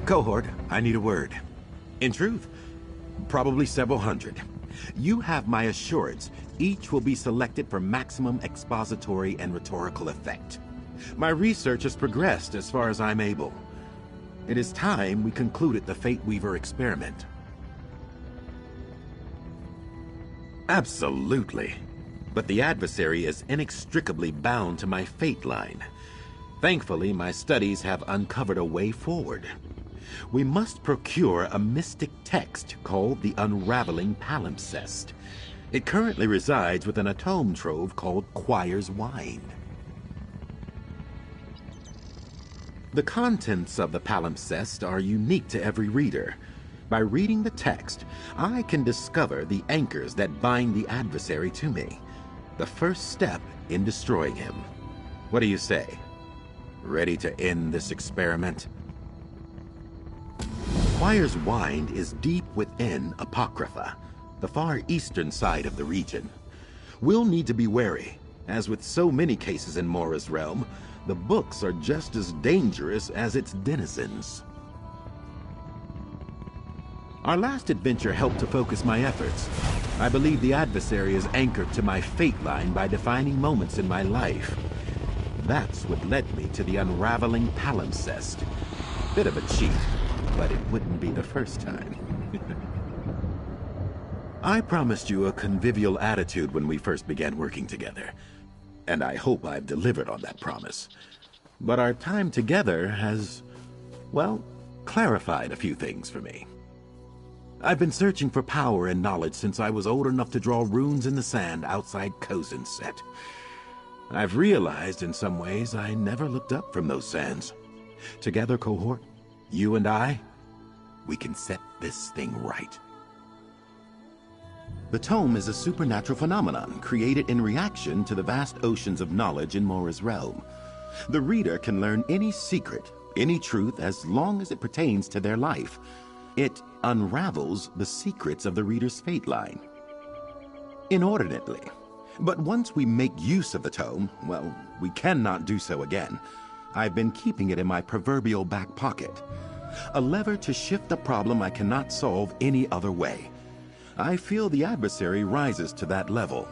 Cohort, I need a word. In truth, probably several hundred. You have my assurance each will be selected for maximum expository and rhetorical effect. My research has progressed as far as I'm able. It is time we concluded the Fate Weaver experiment. Absolutely. But the adversary is inextricably bound to my fate line. Thankfully, my studies have uncovered a way forward. We must procure a mystic text called the Unraveling Palimpsest. It currently resides within a tome trove called Choir's Wine. The contents of the palimpsest are unique to every reader. By reading the text, I can discover the anchors that bind the adversary to me. The first step in destroying him. What do you say? Ready to end this experiment? Choir's Wine is deep within Apocrypha, the far eastern side of the region. We'll need to be wary. As with so many cases in Mora's realm, the books are just as dangerous as its denizens. Our last adventure helped to focus my efforts. I believe the adversary is anchored to my fate line by defining moments in my life. That's what led me to the Unraveling Palimpsest. Bit of a cheat, but it wouldn't be the first time. I promised you a convivial attitude when we first began working together, and I hope I've delivered on that promise. But our time together has, well, clarified a few things for me. I've been searching for power and knowledge since I was old enough to draw runes in the sand outside Cozin's set. I've realized in some ways I never looked up from those sands. Together, Cohort, you and I, we can set this thing right. The tome is a supernatural phenomenon created in reaction to the vast oceans of knowledge in Mora's realm. The reader can learn any secret, any truth, as long as it pertains to their life. It unravels the secrets of the reader's fate line. Inordinately. But once we make use of the tome, well, we cannot do so again. I've been keeping it in my proverbial back pocket. A lever to shift a problem I cannot solve any other way. I feel the adversary rises to that level.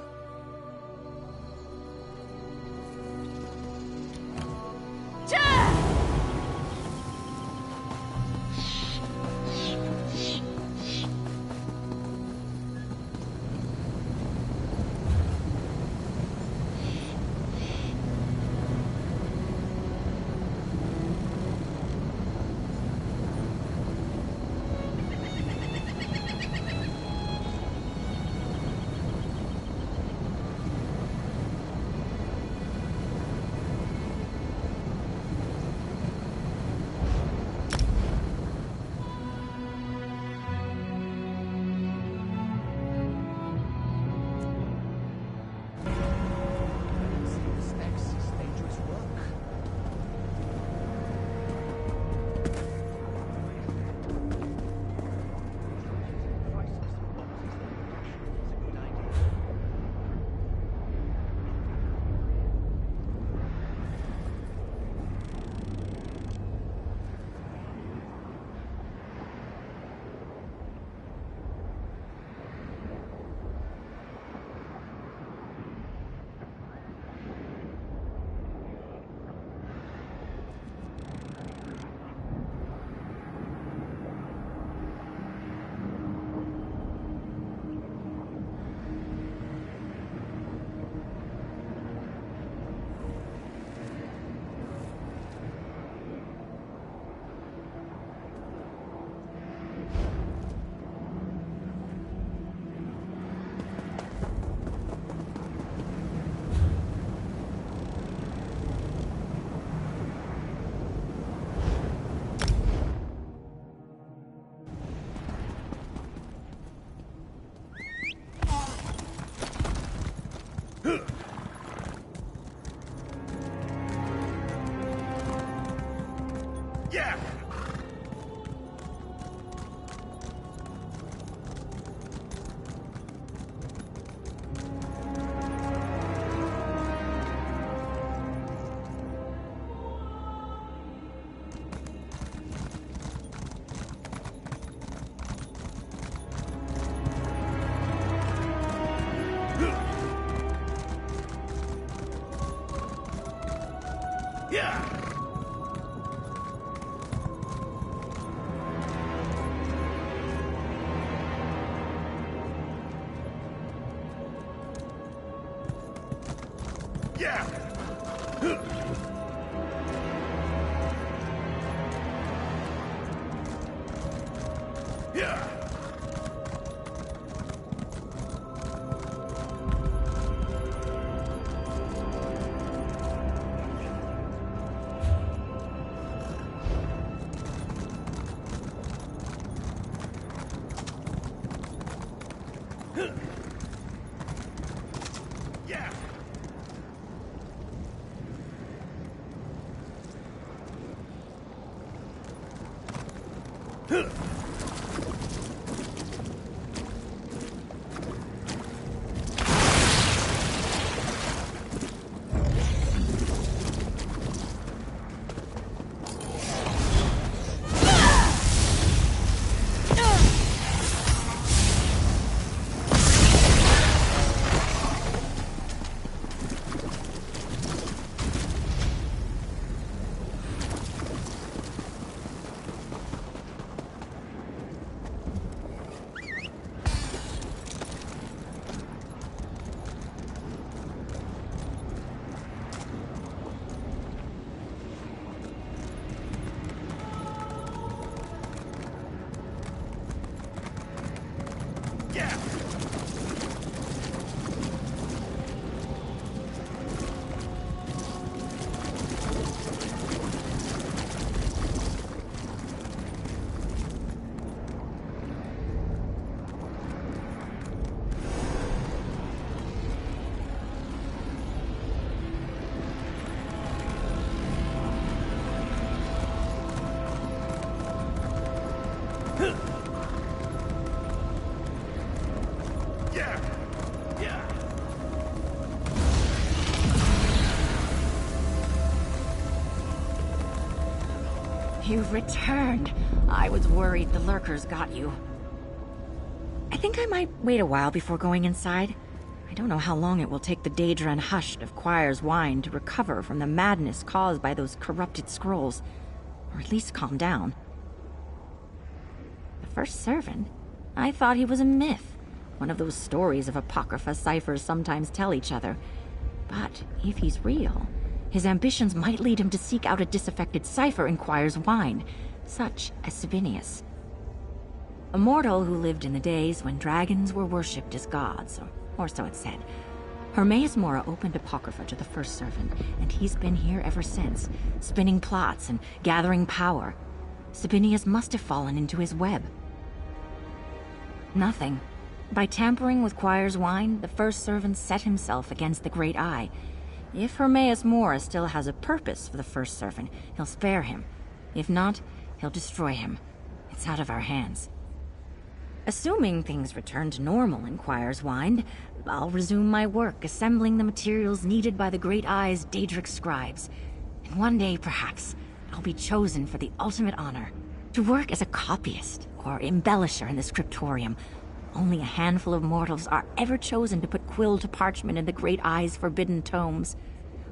You've returned. I was worried the lurkers got you. I think I might wait a while before going inside. I don't know how long it will take the Daedra and Hushed of Quire's Wine to recover from the madness caused by those corrupted scrolls, or at least calm down. The first servant? I thought he was a myth, one of those stories of Apocrypha ciphers sometimes tell each other. But if he's real, his ambitions might lead him to seek out a disaffected cipher in Quire's Wine, such as Sabinius. A mortal who lived in the days when dragons were worshipped as gods, or so it said. Hermaeus Mora opened Apocrypha to the first servant, and he's been here ever since, spinning plots and gathering power. Sabinius must have fallen into his web. Nothing. By tampering with Quire's Wine, the first servant set himself against the Great Eye. If Hermaeus Mora still has a purpose for the first servant, he'll spare him. If not, he'll destroy him. It's out of our hands. Assuming things return to normal in Quire's Wine, I'll resume my work assembling the materials needed by the Great Eye's Daedric scribes. And one day, perhaps, I'll be chosen for the ultimate honor, to work as a copyist or embellisher in the scriptorium. Only a handful of mortals are ever chosen to put quill to parchment in the Great Eye's forbidden tomes.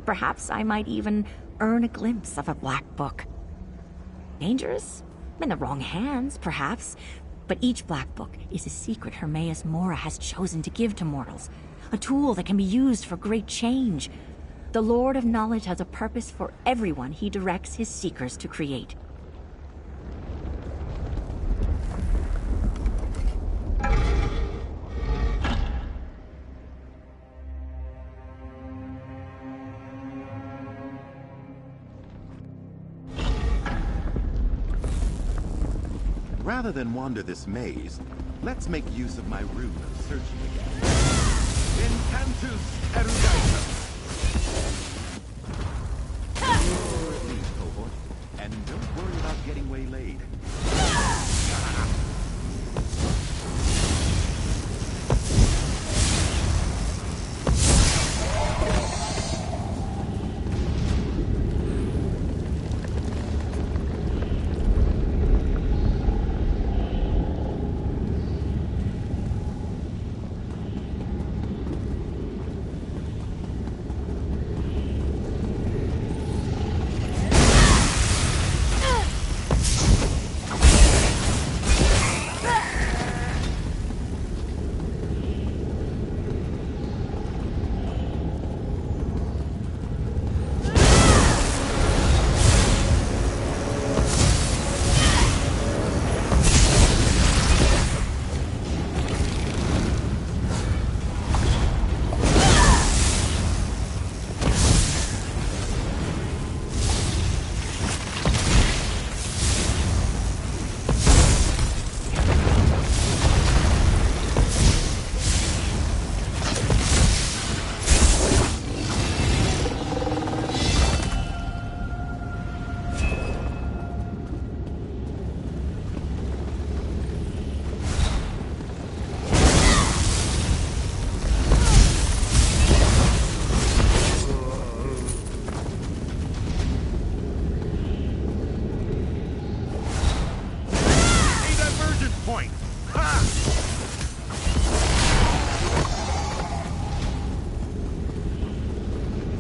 Perhaps I might even earn a glimpse of a black book. Dangerous? In the wrong hands, perhaps. But each black book is a secret Hermaeus Mora has chosen to give to mortals. A tool that can be used for great change. The Lord of Knowledge has a purpose for everyone he directs his seekers to create. Rather than wander this maze, let's make use of my rune of searching again. Incantus eruditum! Please, cohort, and don't worry about getting waylaid. point. Ha!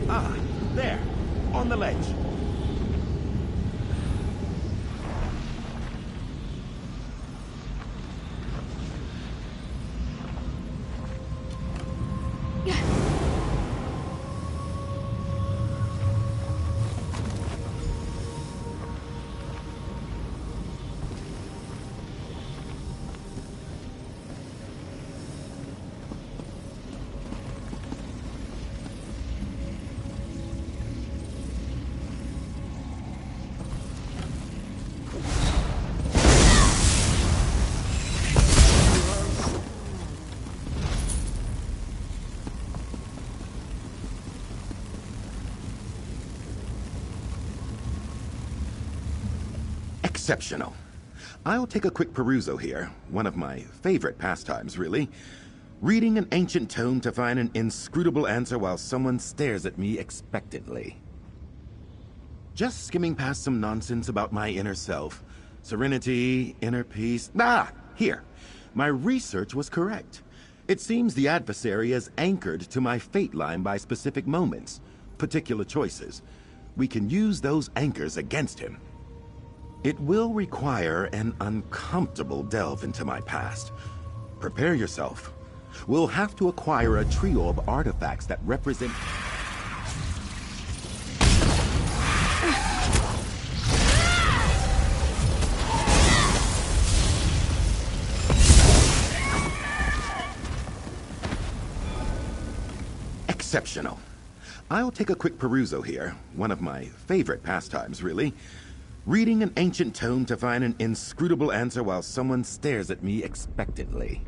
Ah, there, on the ledge. Exceptional. I'll take a quick perusal here, one of my favorite pastimes, really. Reading an ancient tome to find an inscrutable answer while someone stares at me expectantly. Just skimming past some nonsense about my inner self. Serenity, inner peace. Ah! Here. My research was correct. It seems the adversary is anchored to my fate line by specific moments, particular choices. We can use those anchors against him. It will require an uncomfortable delve into my past. Prepare yourself. We'll have to acquire a trio of artifacts that represent... Exceptional. I'll take a quick perusal here, one of my favorite pastimes, really. Reading an ancient tome to find an inscrutable answer while someone stares at me expectantly.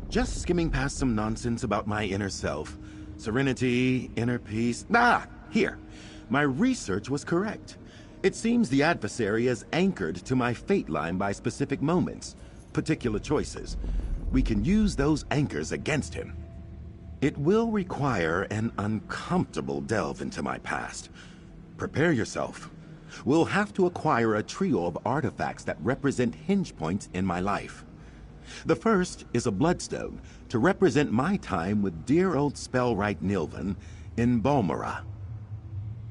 Just skimming past some nonsense about my inner self. Serenity, inner peace. Ah! Here. My research was correct. It seems the adversary is anchored to my fate line by specific moments, particular choices. We can use those anchors against him. It will require an uncomfortable delve into my past. Prepare yourself. We'll have to acquire a trio of artifacts that represent hinge points in my life. The first is a bloodstone to represent my time with dear old spellwright Nilvan in Balmora.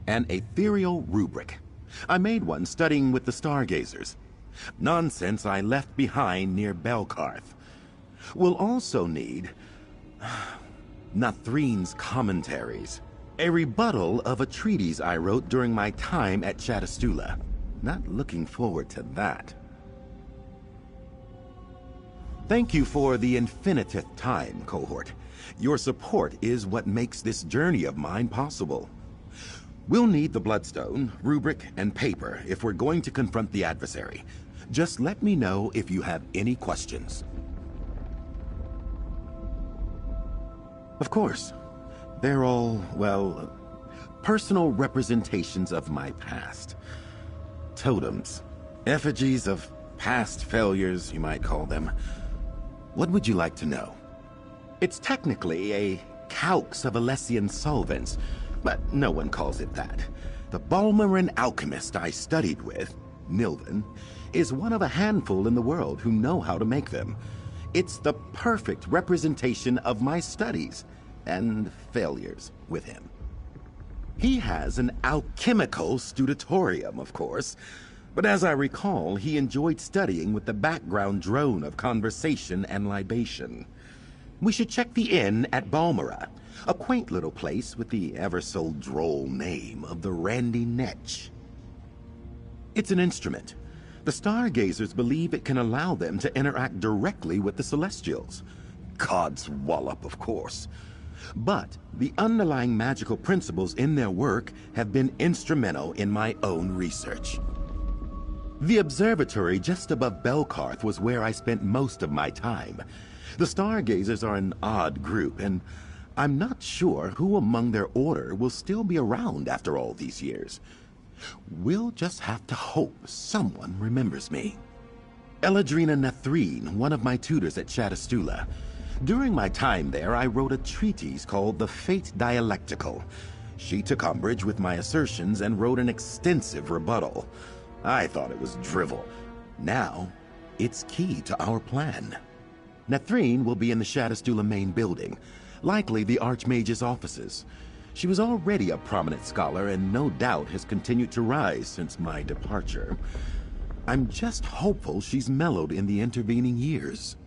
An ethereal rubric. I made one studying with the stargazers. Nonsense I left behind near Belkarth. We'll also need Nathreen's commentaries. A rebuttal of a treatise I wrote during my time at Chatastula. Not looking forward to that. Thank you for the infiniteth time, cohort. Your support is what makes this journey of mine possible. We'll need the bloodstone, rubric, and paper if we're going to confront the adversary. Just let me know if you have any questions. Of course. They're all, well, personal representations of my past. Totems. Effigies of past failures, you might call them. What would you like to know? It's technically a calx of Alessian solvents, but no one calls it that. The Balmoran alchemist I studied with, Nilvan, is one of a handful in the world who know how to make them. It's the perfect representation of my studies and failures with him. He has an alchemical studitorium, of course, but as I recall, he enjoyed studying with the background drone of conversation and libation. We should check the inn at Balmora, a quaint little place with the ever-so-droll name of the Randy Netch. It's an instrument. The stargazers believe it can allow them to interact directly with the Celestials. God's wallop, of course. But the underlying magical principles in their work have been instrumental in my own research. The observatory just above Belkarth was where I spent most of my time. The stargazers are an odd group, and I'm not sure who among their order will still be around after all these years. We'll just have to hope someone remembers me. Eladrina Nathreen, one of my tutors at Chatastula. During my time there, I wrote a treatise called The Fate Dialectical. She took umbrage with my assertions and wrote an extensive rebuttal. I thought it was drivel. Now, It's key to our plan. Nathrine will be in the Shadowstula main building, likely the Archmage's offices. She was already a prominent scholar and no doubt has continued to rise since my departure. I'm just hopeful she's mellowed in the intervening years.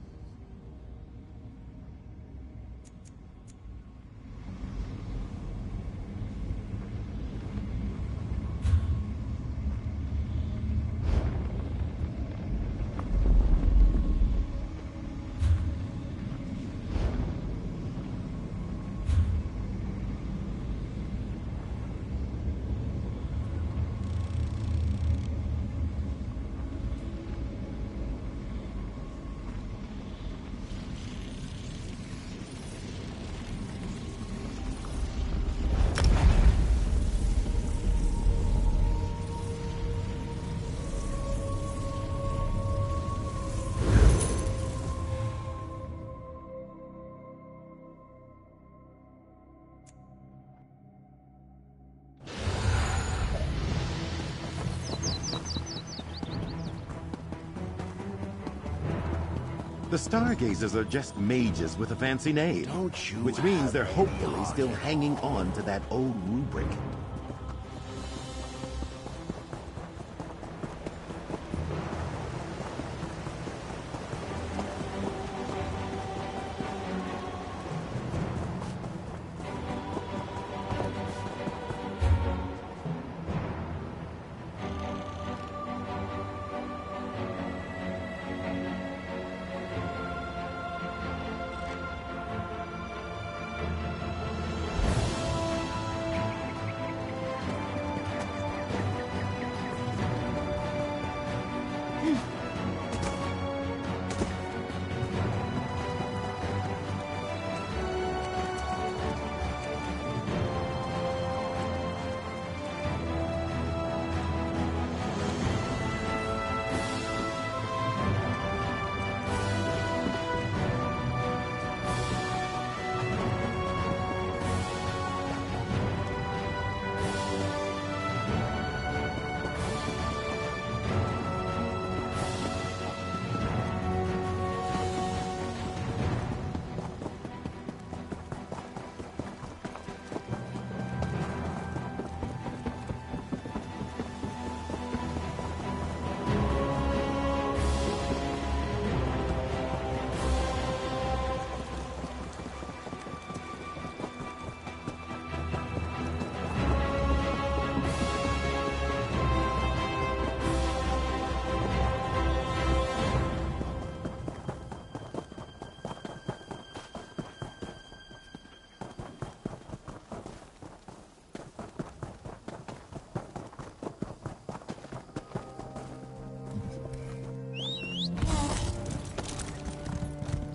The Stargazers are just mages with a fancy name. Don't you which means they're have hopefully any still hanging on to that old rubric.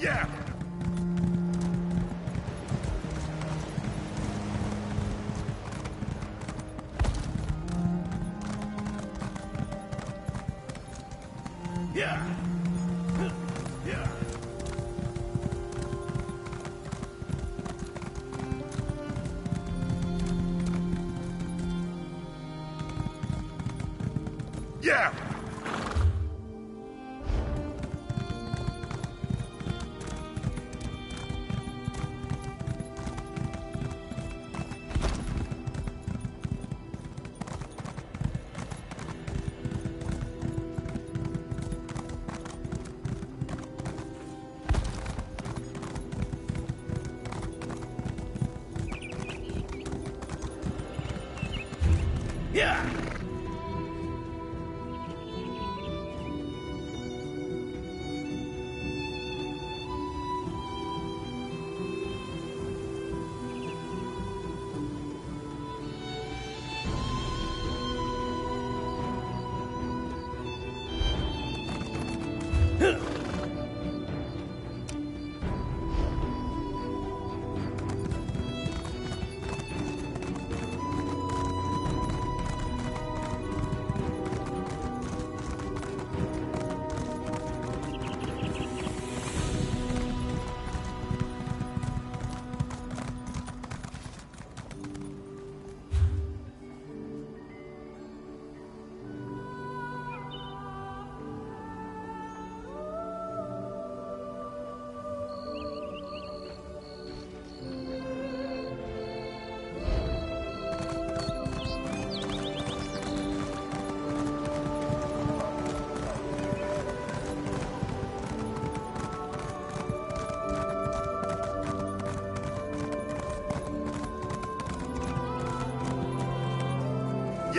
Yeah! Yeah! Yeah! Yeah! Yeah!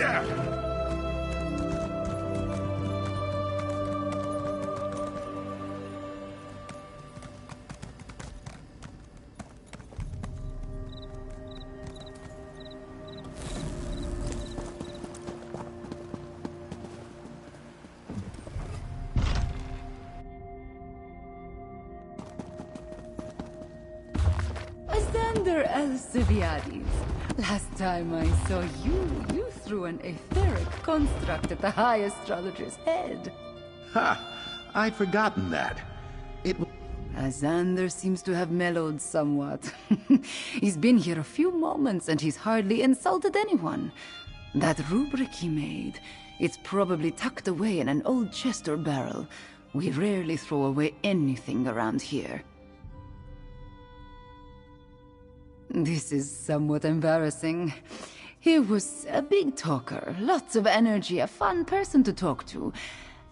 Yeah! AZANDAR Alcibiades. Last time I saw you, you threw an etheric construct at the High Astrologer's head. Ha! I'd forgotten that. It was... AZANDAR seems to have mellowed somewhat. He's been here a few moments and he's hardly insulted anyone. That rubric he made, it's probably tucked away in an old chest or barrel. We rarely throw away anything around here. This is somewhat embarrassing. He was a big talker, lots of energy, a fun person to talk to.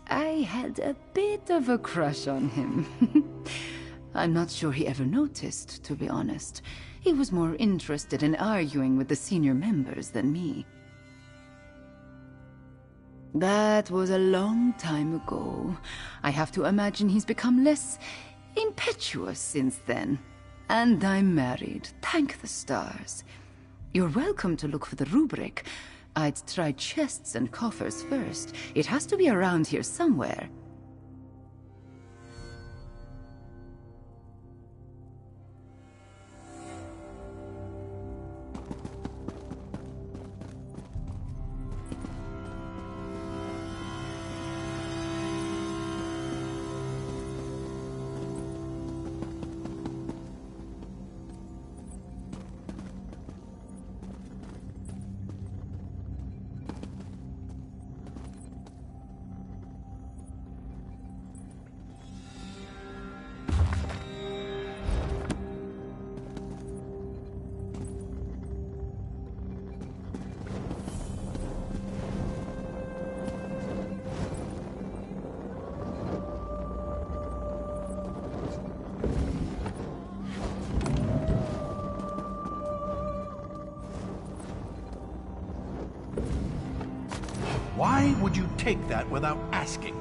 I had a bit of a crush on him. I'm not sure he ever noticed, to be honest. He was more interested in arguing with the senior members than me. That was a long time ago. I have to imagine he's become less impetuous since then. And I'm married, thank the stars. You're welcome to look for the rubric. I'd try chests and coffers first. It has to be around here somewhere. Why would you take that without asking?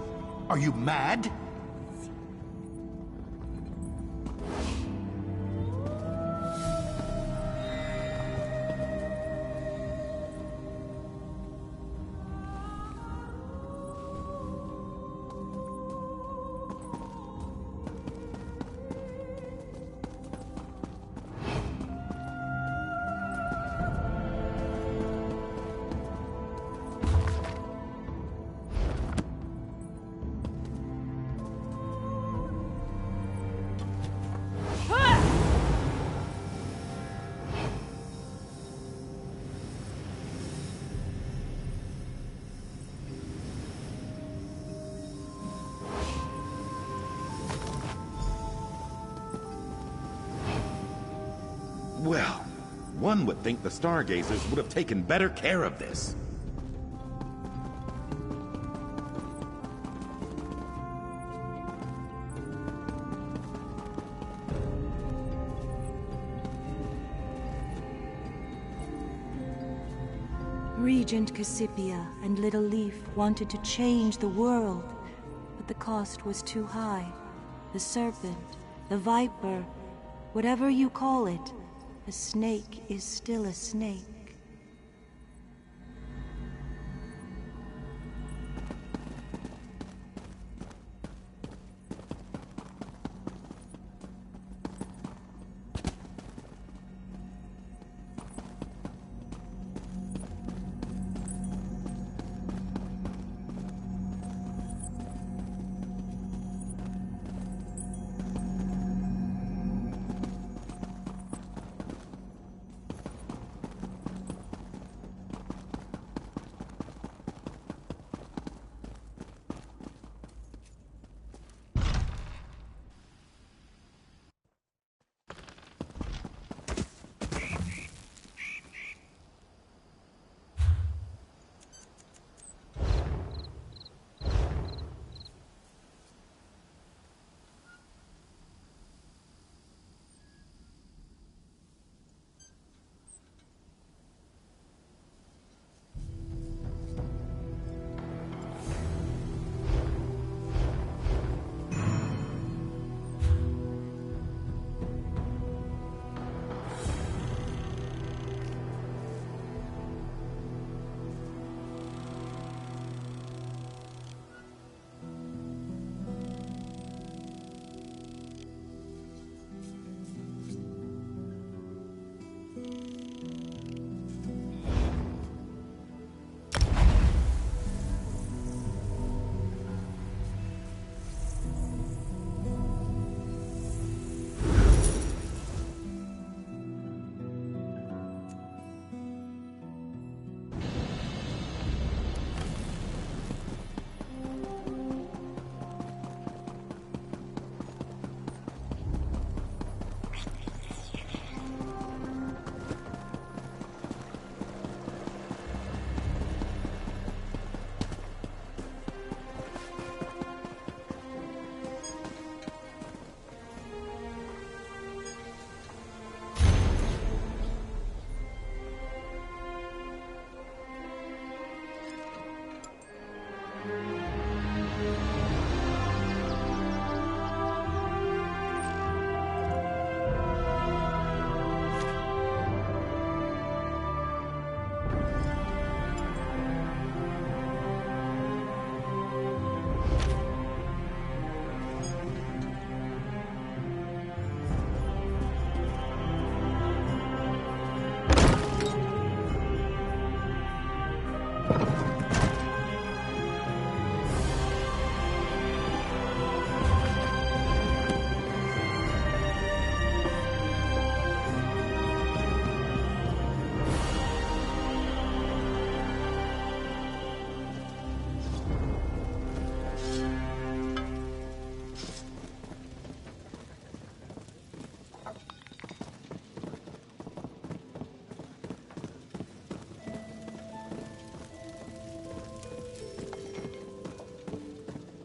Are you mad? Well, one would think the Stargazers would have taken better care of this. Regent Cassipia and Little Leaf wanted to change the world, but the cost was too high. The serpent, the viper, whatever you call it, a snake is still a snake.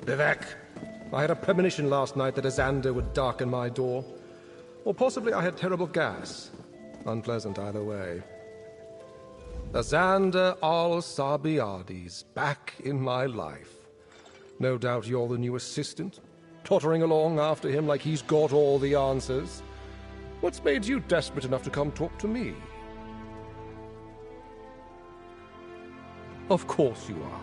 Vivek, I had a premonition last night that Azander would darken my door. Or possibly I had terrible gas. Unpleasant either way. Azander al-Sabiadi's back in my life. No doubt you're the new assistant, tottering along after him like he's got all the answers. What's made you desperate enough to come talk to me? Of course you are.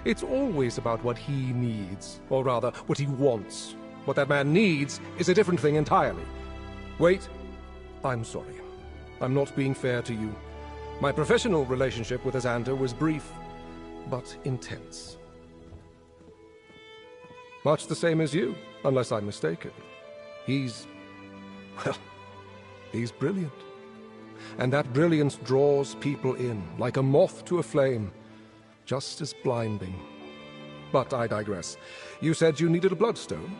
It's always about what he needs, or rather, what he wants. What that man needs is a different thing entirely. Wait, I'm sorry. I'm not being fair to you. My professional relationship with Azander was brief, but intense. Much the same as you, unless I'm mistaken. He's brilliant. And that brilliance draws people in, like a moth to a flame. Just as blinding. But I digress. You said you needed a bloodstone?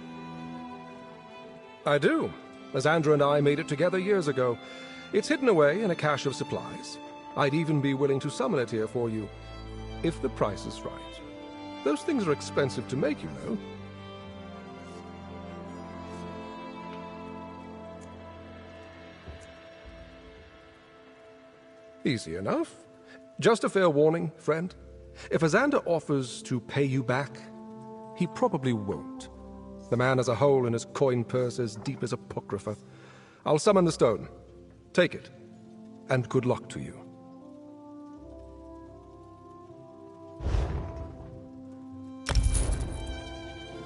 I do. Azander and I made it together years ago. It's hidden away in a cache of supplies. I'd even be willing to summon it here for you, if the price is right. Those things are expensive to make, you know. Easy enough. Just a fair warning, friend. If Azander offers to pay you back, he probably won't. The man has a hole in his coin purse as deep as Apocrypha. I'll summon the stone. Take it, and good luck to you.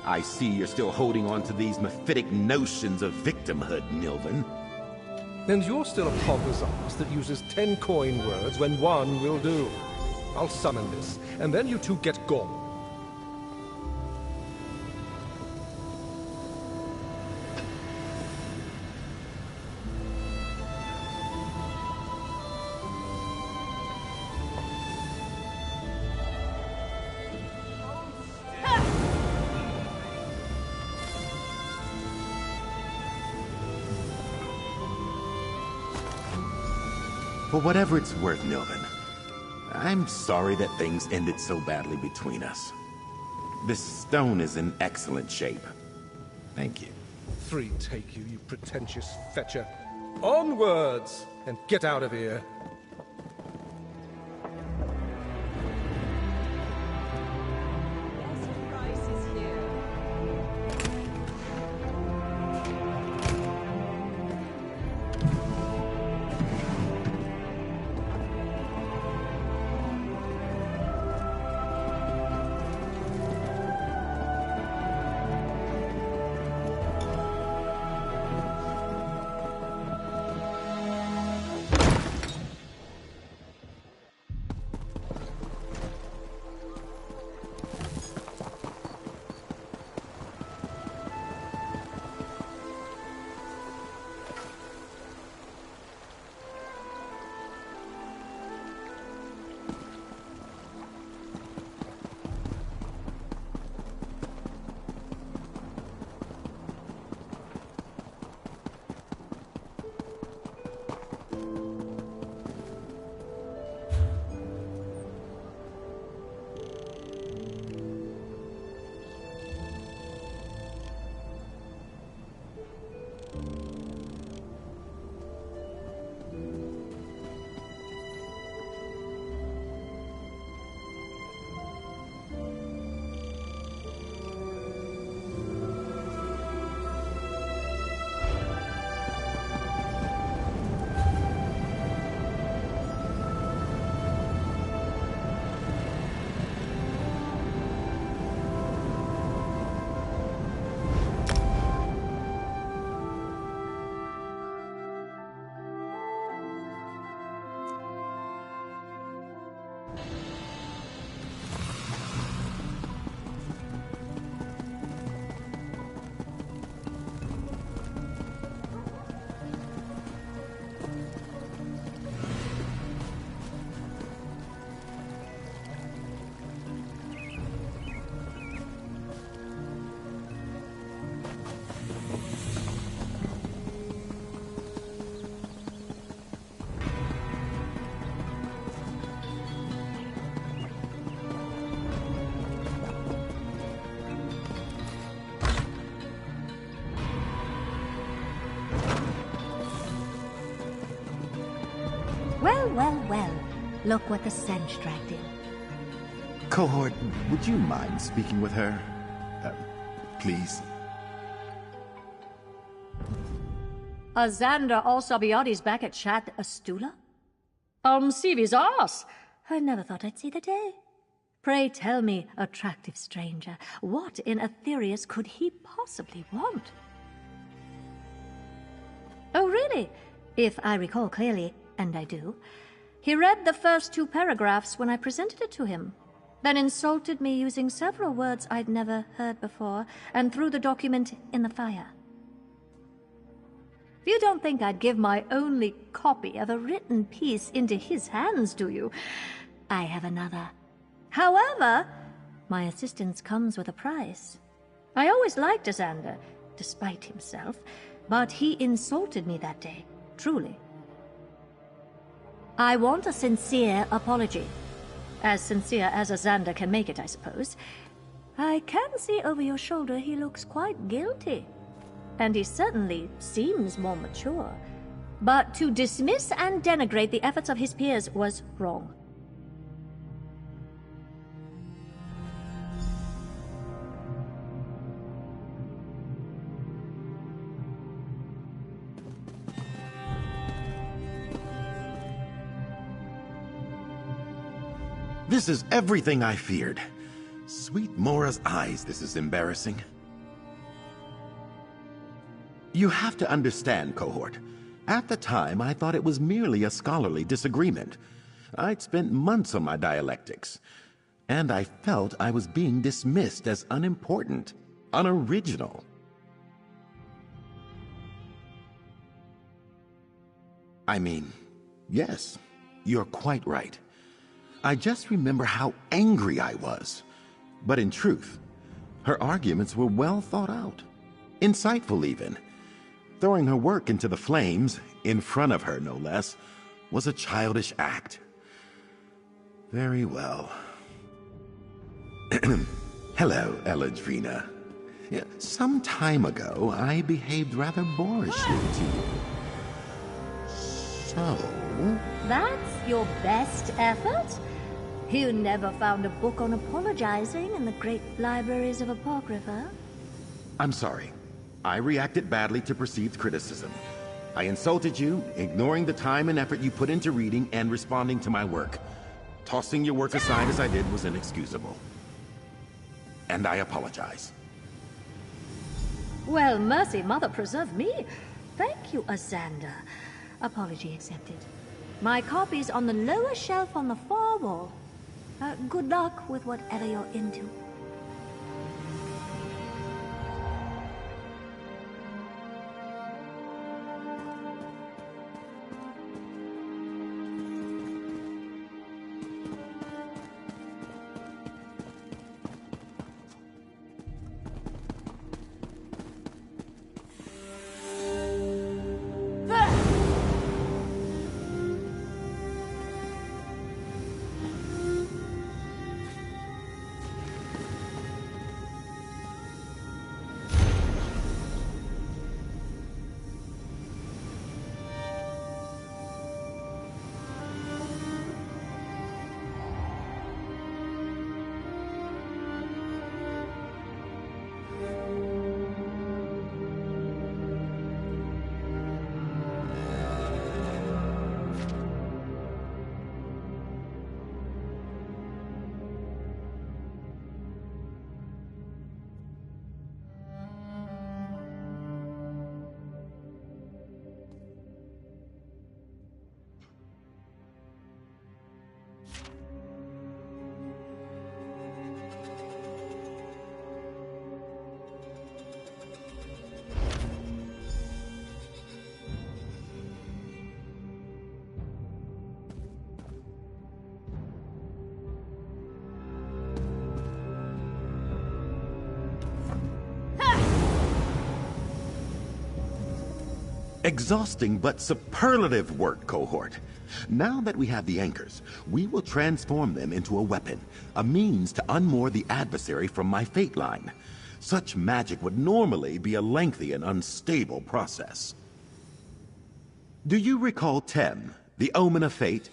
I see you're still holding on to these mephitic notions of victimhood, Nilvan. And you're still a pompous ass that uses 10 coin words when one will do. I'll summon this, and then you two get gone. For whatever it's worth, Nilvan, I'm sorry that things ended so badly between us. This stone is in excellent shape. Thank you. 3 take you, you pretentious fetcher. Onwards! And get out of here. Well, well, well. Look what the stench dragged in. Cohort, would you mind speaking with her? Please? AZANDAR Al-Sabiati's back at Shat Astula? Sivi's arse! I never thought I'd see the day. Pray tell me, attractive stranger, what in Aetherius could he possibly want? Oh, really? If I recall clearly, and I do, he read the first 2 paragraphs when I presented it to him, then insulted me using several words I'd never heard before, and threw the document in the fire. You don't think I'd give my only copy of a written piece into his hands, do you? I have another. However, my assistance comes with a price. I always liked AZANDAR, despite himself, but he insulted me that day, truly. I want a sincere apology. As sincere as AZANDAR can make it, I suppose. I can see over your shoulder he looks quite guilty. And he certainly seems more mature. But to dismiss and denigrate the efforts of his peers was wrong. This is everything I feared. Sweet Mora's eyes, this is embarrassing. You have to understand, Cohort. At the time, I thought it was merely a scholarly disagreement. I'd spent months on my dialectics, and I felt I was being dismissed as unimportant, unoriginal. I mean, yes, you're quite right. I just remember how angry I was. But in truth, her arguments were well thought out, insightful even. Throwing her work into the flames, in front of her no less, was a childish act. Very well. Hello, Eladrina. Some time ago, I behaved rather boorishly to you. So... That's your best effort? You never found a book on apologizing in the great libraries of Apocrypha? I'm sorry. I reacted badly to perceived criticism. I insulted you, ignoring the time and effort you put into reading and responding to my work. Tossing your work aside as I did was inexcusable. And I apologize. Well, mercy, Mother preserve me. Thank you, AZANDAR. Apology accepted. My copy's on the lower shelf on the far wall. Good luck with whatever you're into. Exhausting but superlative work, Cohort. Now that we have the anchors, we will transform them into a weapon, a means to unmoor the adversary from my fate line. Such magic would normally be a lengthy and unstable process. Do you recall Tem, The omen of fate?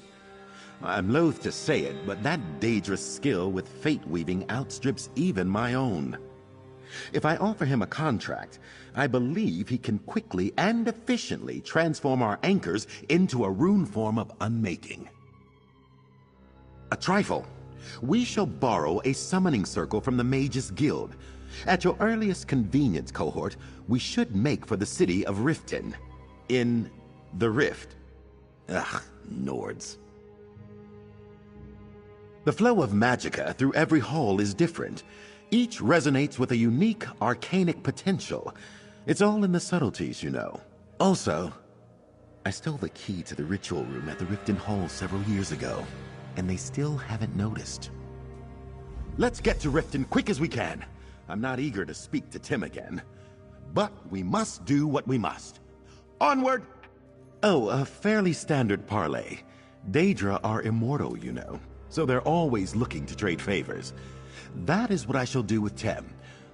I'm loath to say it, but that Daedra's skill with fate weaving outstrips even my own. If I offer him a contract, I believe he can quickly and efficiently transform our anchors into a rune form of unmaking. A trifle. We shall borrow a summoning circle from the Mages Guild. At your earliest convenience, cohort, we should make for the city of Riften. In the Rift. Ugh, Nords. The flow of magicka through every hall is different. Each resonates with a unique arcanic potential. It's all in the subtleties, you know. Also, I stole the key to the ritual room at the Riften Hall several years ago, and they still haven't noticed. Let's get to Riften quick as we can. I'm not eager to speak to Tim again. But we must do what we must. Onward! Oh, a fairly standard parlay. Daedra are immortal, you know, so they're always looking to trade favors. That is what I shall do with Tem.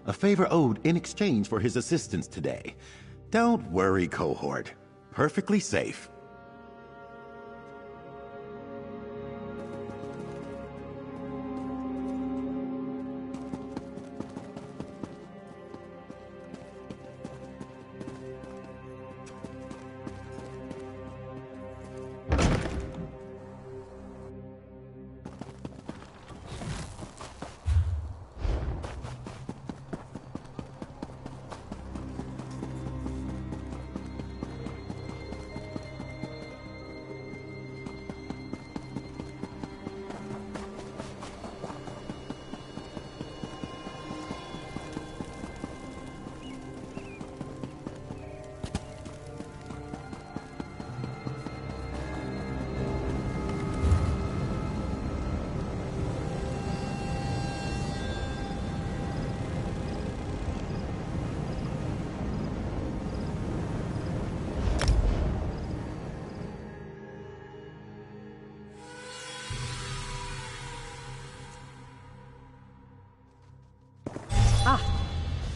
A favor owed in exchange for his assistance today. Don't worry, cohort. Perfectly safe.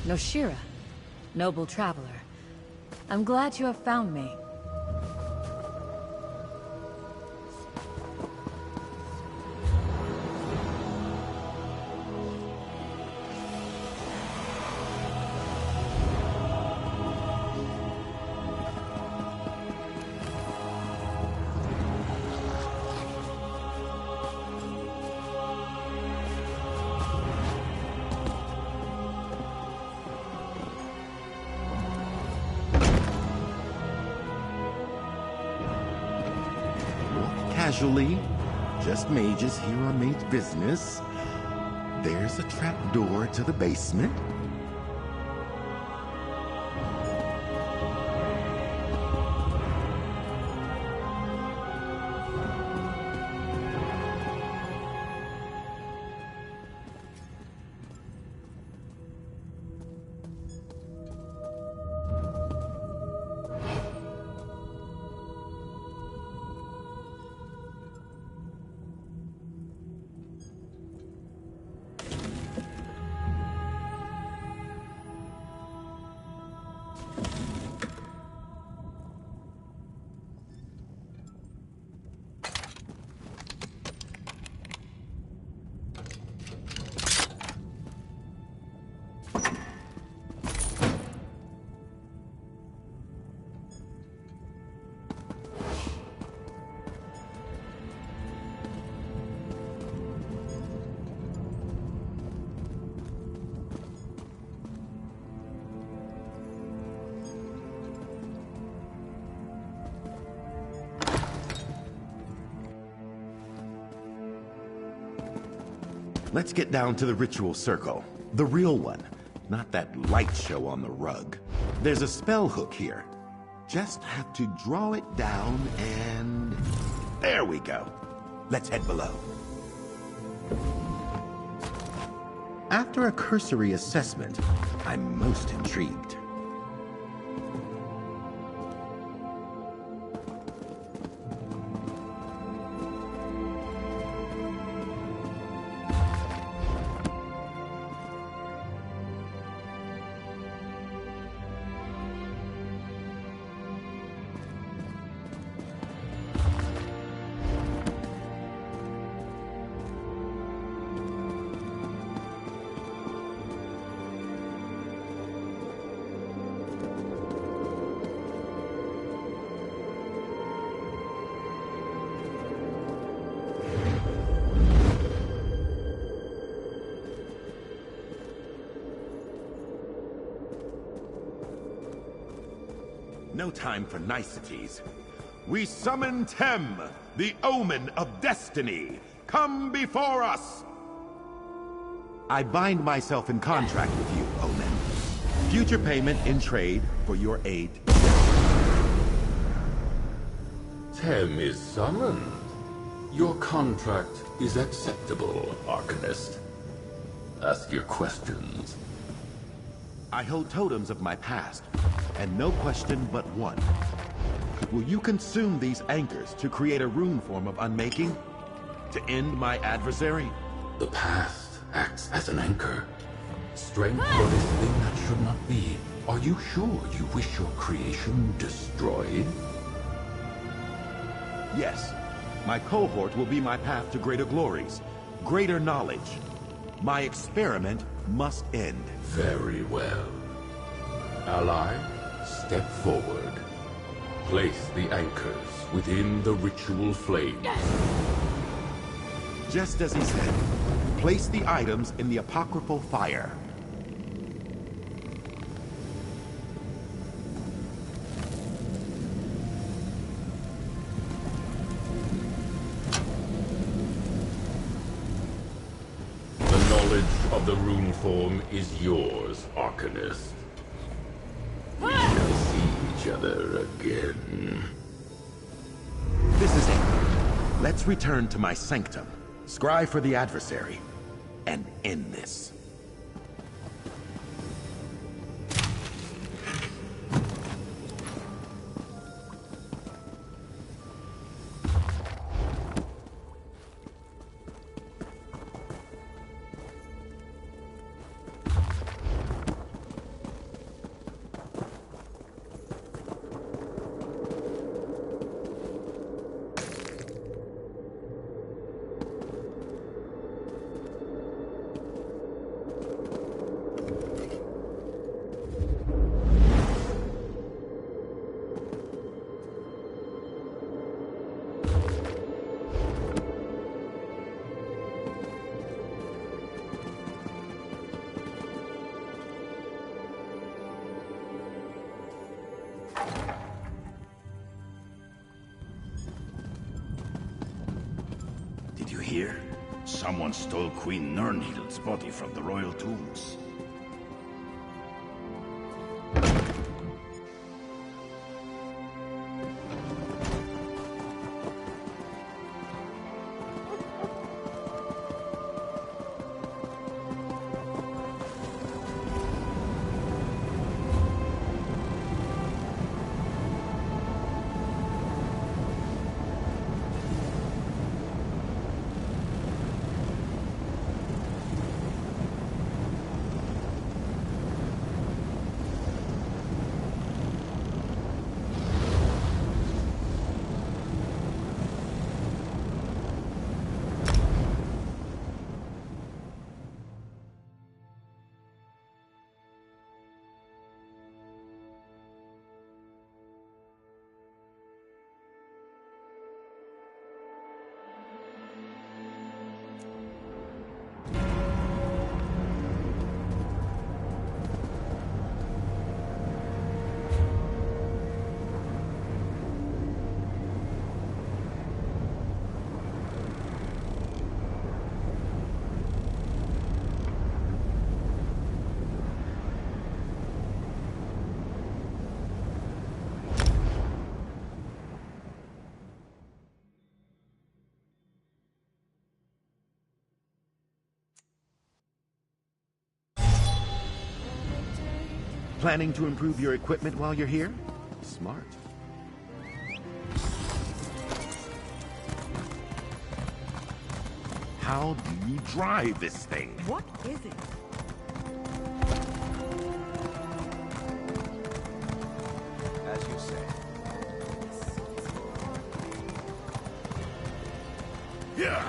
Noshira, noble traveler. I'm glad you have found me. Casually, just mages here on mage business. There's a trap door to the basement. Let's get down to the ritual circle. The real one, not that light show on the rug. There's a spell hook here. Just have to draw it down and... there we go. Let's head below. After a cursory assessment, I'm most intrigued. No time for niceties. We summon Tem, the omen of destiny. Come before us! I bind myself in contract with you, Omen. Future payment in trade for your aid. Tem is summoned. Your contract is acceptable, Arcanist. Ask your questions. I hold totems of my past, and no question but one. Will you consume these anchors to create a rune form of unmaking? To end my adversary? The past acts as an anchor. Strength for this thing that should not be. Are you sure you wish your creation destroyed? Yes. My cohort will be my path to greater glories, greater knowledge. My experiment must end. Very well. Ally, step forward. Place the anchors within the ritual flame. Just as he said, place the items in the apocryphal fire. The knowledge of the rune form is yours, Arcanist. We shall see each other again. This is it. Let's return to my sanctum, scry for the adversary, and end this. Did you hear? Someone stole Queen Nirnhild's body from the royal tombs. Planning to improve your equipment while you're here? Smart. How do you drive this thing? What is it? As you say. Yeah!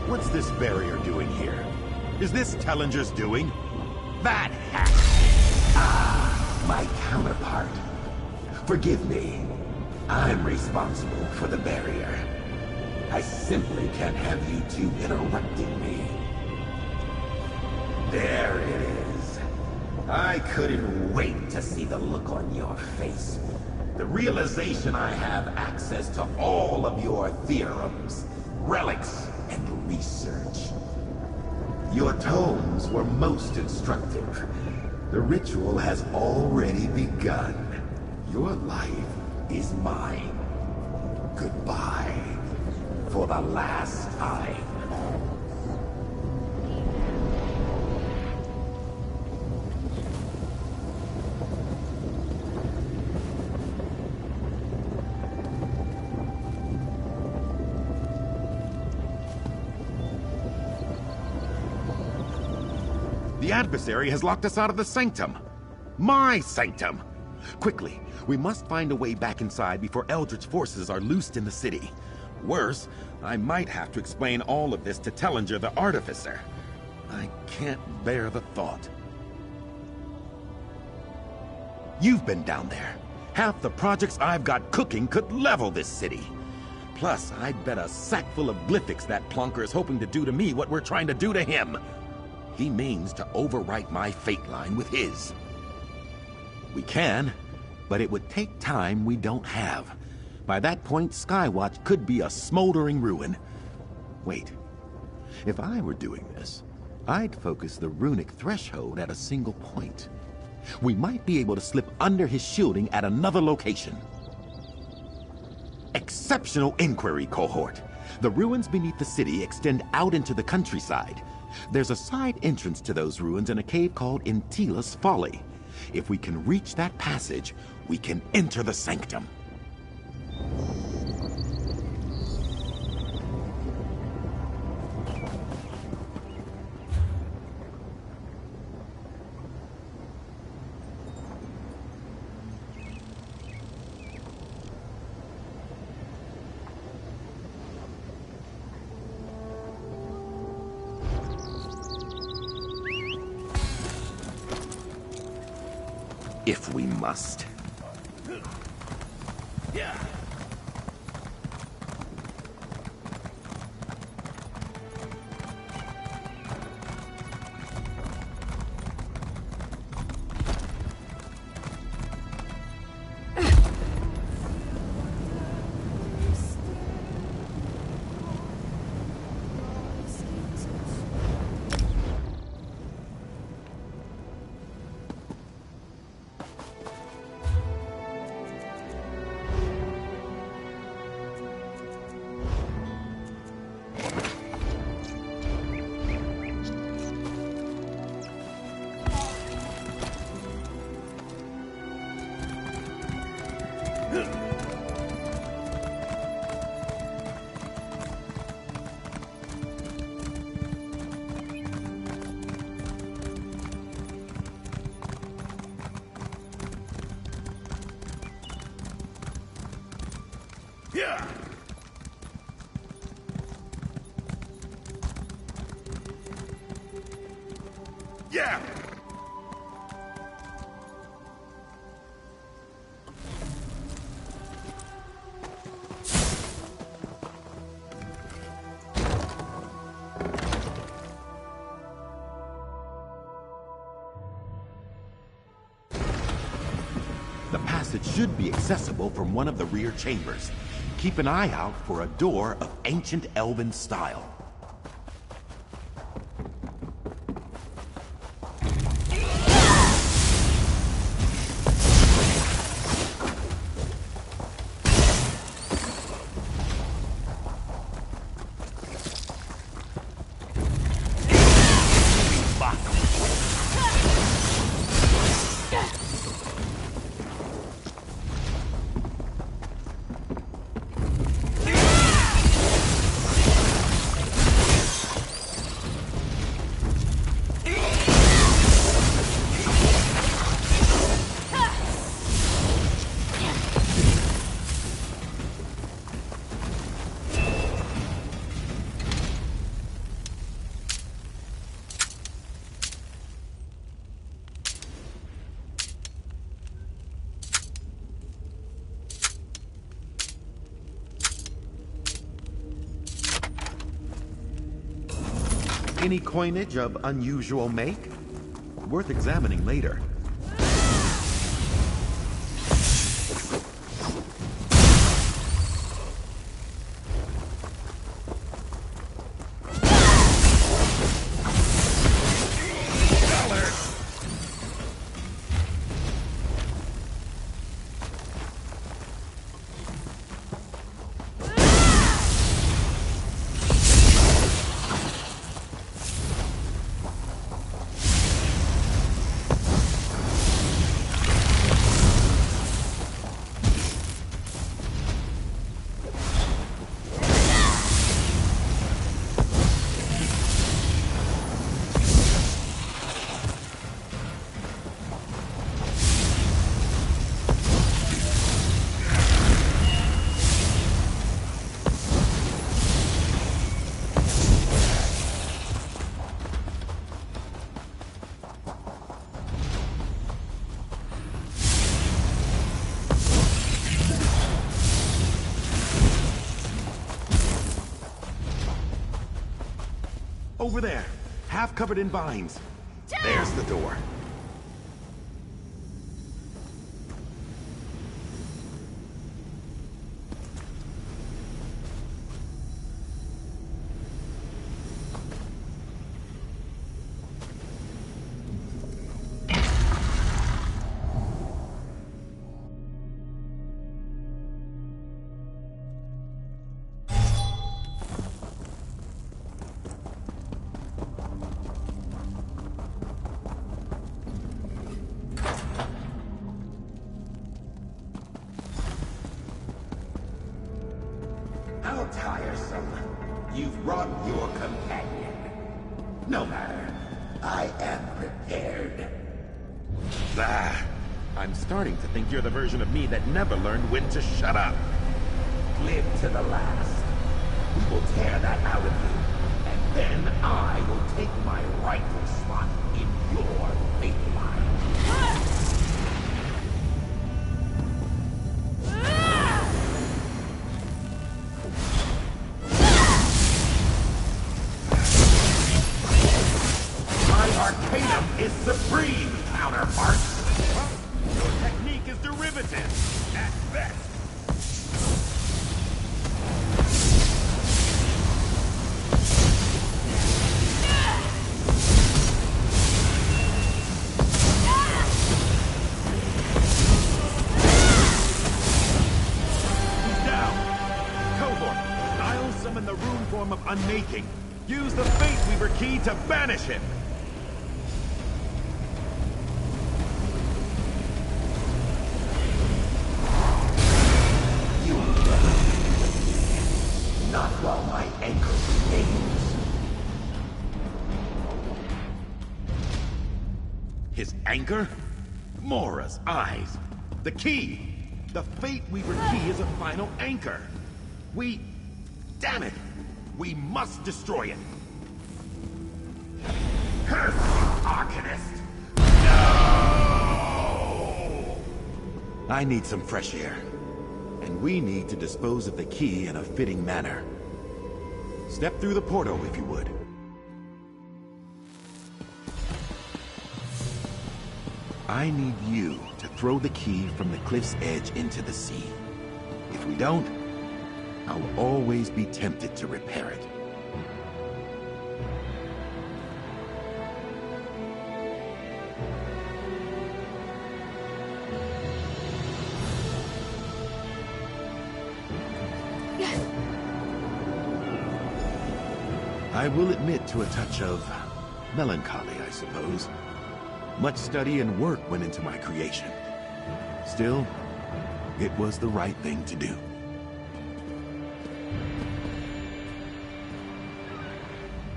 What's this barrier doing here? Is this Tellinger's doing? That hack! Ah, my counterpart. Forgive me. I'm responsible for the barrier. I simply can't have you two interrupting me. There it is. I couldn't wait to see the look on your face. The realization I have access to all of your theorems, relics, and research. Your tomes were most instructive. The ritual has already begun. Your life is mine. Goodbye. For the last time. The adversary has locked us out of the sanctum. My sanctum! Quickly, we must find a way back inside before Eldritch forces are loosed in the city. Worse, I might have to explain all of this to Tellinger the Artificer. I can't bear the thought. You've been down there. Half the projects I've got cooking could level this city. Plus, I bet a sack full of glyphics that plonker is hoping to do to me what we're trying to do to him. He means to overwrite my fate line with his. We can, but it would take time we don't have. By that point, Skywatch could be a smoldering ruin. Wait. If I were doing this, I'd focus the runic threshold at a single point. We might be able to slip under his shielding at another location. Exceptional inquiry, cohort. The ruins beneath the city extend out into the countryside. There's a side entrance to those ruins in a cave called Intila's Folly. If we can reach that passage, we can enter the sanctum. If we must. Yeah. Yeah. Yeah. The passage should be accessible from one of the rear chambers. Keep an eye out for a door of ancient elven style. Any coinage of unusual make? Worth examining later. Over there, half covered in vines. There's the door. How tiresome. You've brought your companion. No matter. I am prepared. I'm starting to think you're the version of me that never learned when to shut up. Live to the last. We will tear that out of you, and then I will take my rightful spot in your fate line. Arcanum is supreme, counterpart! Well, your technique is derivative, at best. He's down. Cohort, I'll summon the rune form of Unmaking. Use the Fate Weaver key to banish him. Not while my anchor remains. His anchor? Mora's eyes. The key! The Fate Weaver key is a final anchor. Damn it! We must destroy it. Curse you, Arcanist! No! I need some fresh air. And we need to dispose of the key in a fitting manner. Step through the portal, if you would. I need you to throw the key from the cliff's edge into the sea. If we don't, I'll always be tempted to repair it. I will admit to a touch of melancholy, I suppose. Much study and work went into my creation. Still, it was the right thing to do.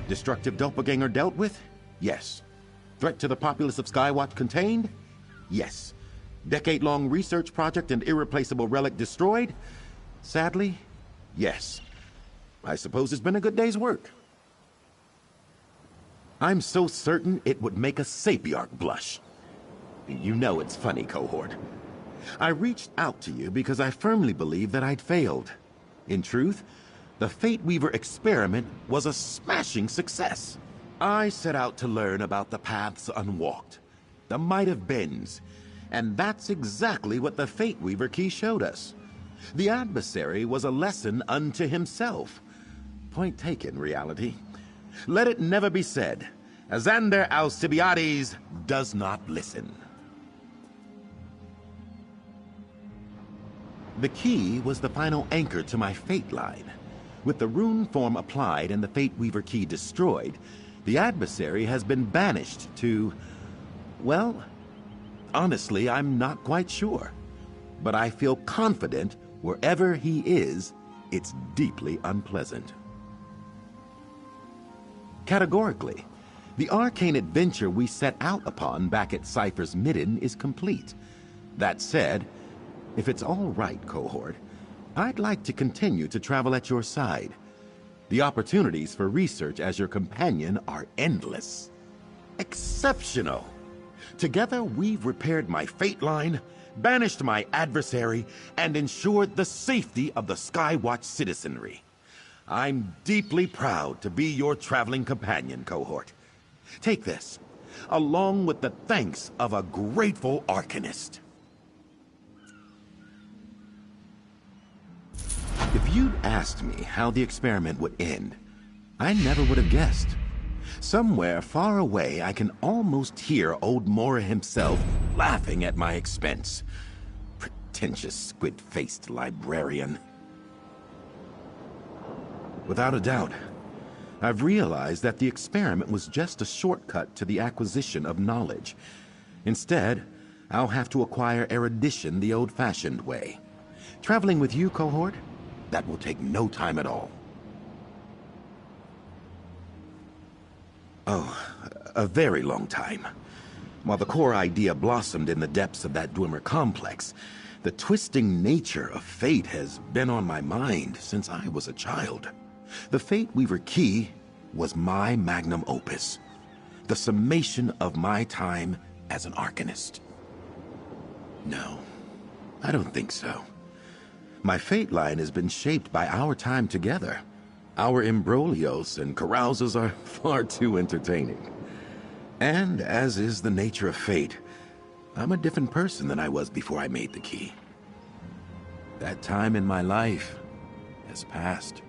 Destructive doppelganger dealt with? Yes. Threat to the populace of Skywatch contained? Yes. Decade-long research project and irreplaceable relic destroyed? Sadly, yes. I suppose it's been a good day's work. I'm so certain it would make a Sapiarch blush. You know it's funny, Cohort. I reached out to you because I firmly believed that I'd failed. In truth, the Fate Weaver experiment was a smashing success. I set out to learn about the paths unwalked, the might have beens, and that's exactly what the Fate Weaver key showed us. The adversary was a lesson unto himself. Point taken, reality. Let it never be said, AZANDAR Alcibiades does not listen. The key was the final anchor to my fate line. With the rune form applied and the Fate Weaver key destroyed, the adversary has been banished to... well, honestly, I'm not quite sure. But I feel confident wherever he is, it's deeply unpleasant. Categorically, the arcane adventure we set out upon back at Cypher's Midden is complete. That said, if it's all right, cohort, I'd like to continue to travel at your side. The opportunities for research as your companion are endless. Exceptional! Together, we've repaired my fate line, banished my adversary, and ensured the safety of the Skywatch citizenry. I'm deeply proud to be your traveling companion, cohort. Take this, along with the thanks of a grateful Arcanist. If you'd asked me how the experiment would end, I never would have guessed. Somewhere far away, I can almost hear old Mora himself laughing at my expense. Pretentious squid-faced librarian. Without a doubt, I've realized that the experiment was just a shortcut to the acquisition of knowledge. Instead, I'll have to acquire erudition the old-fashioned way. Traveling with you, cohort, that will take no time at all. Oh, a very long time. While the core idea blossomed in the depths of that Dwemer complex, the twisting nature of fate has been on my mind since I was a child. The Fate Weaver key was my magnum opus, the summation of my time as an Arcanist. No, I don't think so. My fate line has been shaped by our time together. Our imbroglios and carousals are far too entertaining. And as is the nature of fate, I'm a different person than I was before I made the key. That time in my life has passed.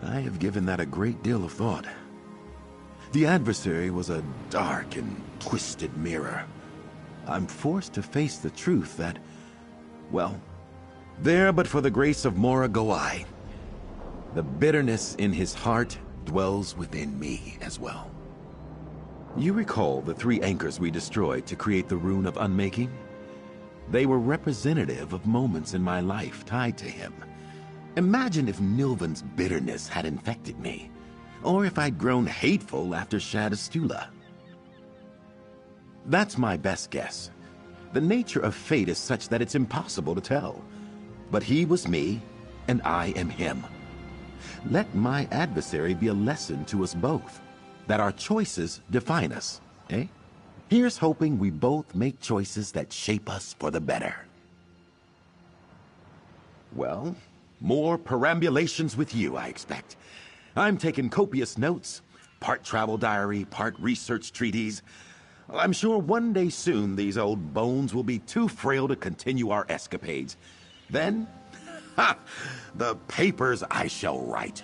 I have given that a great deal of thought. The adversary was a dark and twisted mirror. I'm forced to face the truth that, well, there but for the grace of Mora go I. The bitterness in his heart dwells within me as well. You recall the 3 anchors we destroyed to create the Rune of Unmaking? They were representative of moments in my life tied to him. Imagine if Nilvan's bitterness had infected me, or if I'd grown hateful after Shadastula. That's my best guess. The nature of fate is such that it's impossible to tell. But he was me, and I am him. Let my adversary be a lesson to us both, that our choices define us, eh? Here's hoping we both make choices that shape us for the better. Well, more perambulations with you, I expect. I'm taking copious notes, part travel diary, part research treatise. I'm sure one day soon these old bones will be too frail to continue our escapades. Then, the papers I shall write.